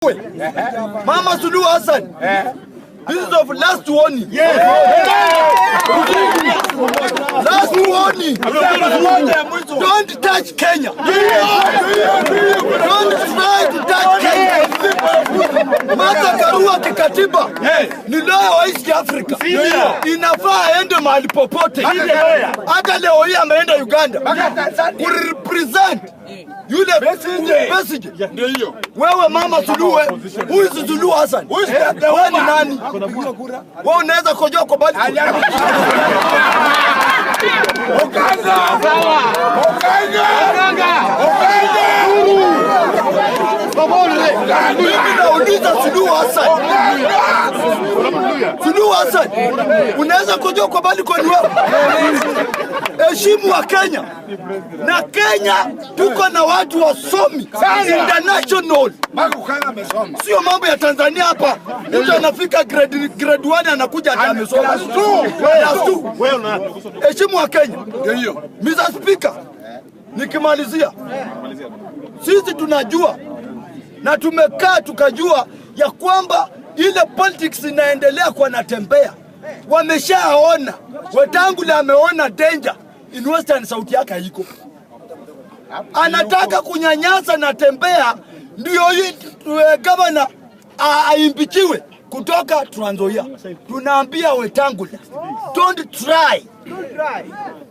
Mama Suluhu Hassan, this is of last warning. Yes. Last warning. Don't touch Kenya. Don't try to touch Kenya. Martha Karua kikatiba ni lawyer wa East Africa. Inafaa aende mahali popote. Hata leo hii ameenda Uganda kurepresent yule message. Ndio hiyo. Wewe Mama Suluhu, who is Suluhu Hassan? Wewe ni nani? Wewe unaweza kujua kwa bali. Okanga. Mimi nauliza Suluhu Hassan. Suluhu Hassan, unaweza kujua kwa bali kwa wewe? Heshimu wa Kenya. Na Kenya tuko na watu wasomi international. Sio mambo ya Tanzania hapa. Mtu anafika grade 1 anakuja hata amesoma. Heshimu wa Kenya. Ndio hiyo. Mr. Speaker, nikimalizia. Sisi tunajua na tumekaa tukajua ya kwamba ile politics inaendelea kwa Natembea. Wameshaona. Wetangula ameona danger. In Western sauti yake haiko. Anataka kunyanyasa Natembea ndio governor aimpichiwe kutoka Trans Nzoia. Tunaambia Wetangula, don't try.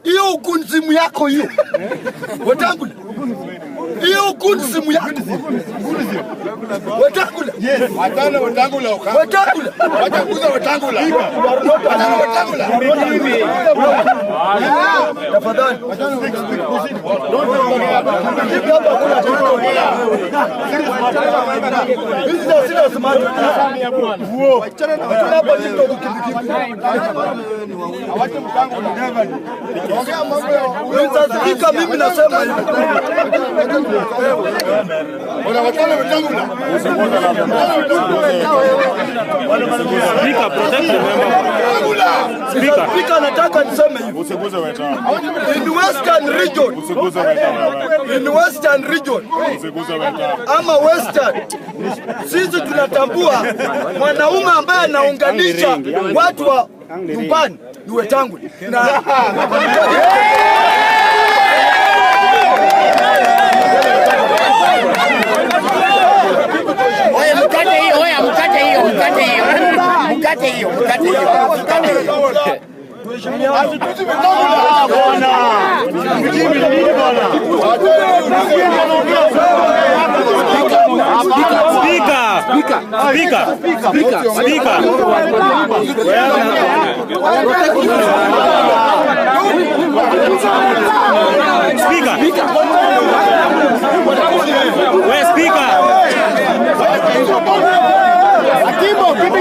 Hiyo ukunzimu yako hiyo. Wetangula. Hiyo ukunzimu yako. Wetangula. Yes. Watana Wetangula uka. Wetangula. Watakuza Wetangula. Wetangula. Tafadhali. Sasa mimi nasema hivi. Speaker nataka niseme hivi. In Western region. Ama Western. Sisi tunatambua mwanaume ambaye anaunganisha watu wa nyumbani ni Wetangula. Mkate hiyo. Speaker.